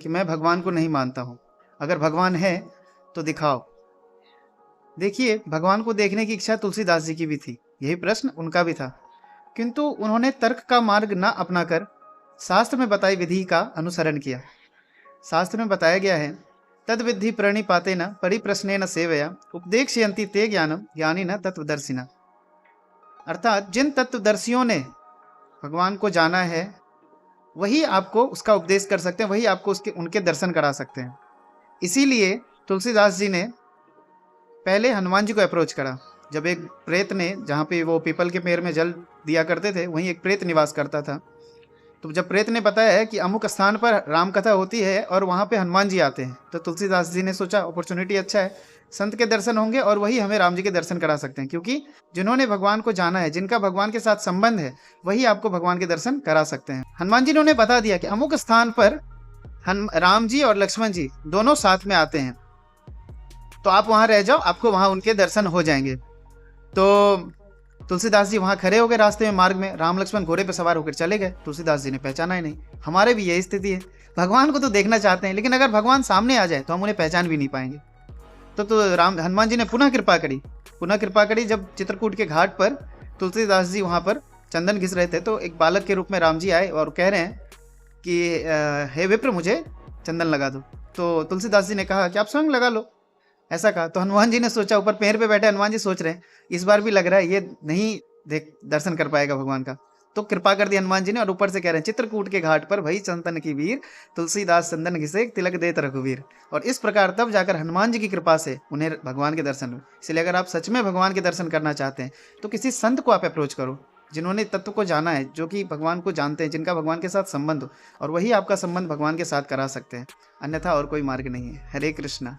कि मैं भगवान को नहीं मानता हूँ, अगर भगवान है तो दिखाओ। देखिए, भगवान को देखने की इच्छा तुलसीदास जी की भी थी, यही प्रश्न उनका भी था, किंतु उन्होंने तर्क का मार्ग न अपनाकर शास्त्र में बताई विधि का अनुसरण किया। शास्त्र में बताया गया है, तद विधि प्रणिपाते न परिप्रश्ने न सेवया उपदेक्षयन्ति ते ज्ञानम ज्ञानी न तत्वदर्शिना। अर्थात जिन तत्वदर्शियों ने भगवान को जाना है वही आपको उसका उपदेश कर सकते हैं, वही आपको उसके उनके दर्शन करा सकते हैं। इसीलिए तुलसीदास जी ने पहले हनुमान जी को अप्रोच करा। जब एक प्रेत ने, जहाँ पे वो पीपल के पेड़ में जल दिया करते थे, वहीं एक प्रेत निवास करता था। तो जब प्रेत ने बताया है कि अमुक स्थान पर राम कथा होती है और वहाँ पे हनुमान जी आते हैं, तो तुलसीदास जी ने सोचा अपॉर्चुनिटी अच्छा है, संत के दर्शन होंगे और वही हमें राम जी के दर्शन करा सकते हैं, क्योंकि जिन्होंने भगवान को जाना है, जिनका भगवान के साथ संबंध है, वही आपको भगवान के दर्शन करा सकते हैं। हनुमान जी ने उन्हें बता दिया कि अमुक स्थान पर राम जी और लक्ष्मण जी दोनों साथ में आते हैं, तो आप वहां रह जाओ, आपको वहां उनके दर्शन हो जाएंगे। तो तुलसीदास जी वहां खड़े हो गए रास्ते में, मार्ग में। राम लक्ष्मण घोड़े पर सवार होकर चले गए। तुलसीदास जी ने पहचाना ही नहीं। हमारे भी यही स्थिति है, भगवान को तो देखना चाहते हैं, लेकिन अगर भगवान सामने आ जाए तो हम उन्हें पहचान भी नहीं पाएंगे। तो राम हनुमान जी ने पुनः कृपा करी, पुनः कृपा करी। जब चित्रकूट के घाट पर तुलसीदास जी वहां पर चंदन घिस रहे थे, तो एक बालक के रूप में राम जी आए और कह रहे हैं कि हे विप्र, मुझे चंदन लगा दो। तो तुलसीदास जी ने कहा कि आप स्वयं लगा लो, ऐसा कहा। तो हनुमान जी ने सोचा, ऊपर पेड़ पे बैठे हनुमान जी सोच रहे हैं इस बार भी लग रहा है ये नहीं देख दर्शन कर पाएगा भगवान का। तो कृपा कर दी हनुमान जी ने, और ऊपर से कह रहे हैं, चित्रकूट के घाट पर भई चंदन की वीर, तुलसीदास चंदन घिसे तिलक देत रघुवीर। और इस प्रकार तब जाकर हनुमान जी की कृपा से उन्हें भगवान के दर्शन हुए। इसलिए अगर आप सच में भगवान के दर्शन करना चाहते हैं तो किसी संत को आप अप्रोच करो, जिन्होंने तत्व को जाना है, जो कि भगवान को जानते हैं, जिनका भगवान के साथ संबंध हो, और वही आपका संबंध भगवान के साथ करा सकते हैं। अन्यथा और कोई मार्ग नहीं है। हरे कृष्णा।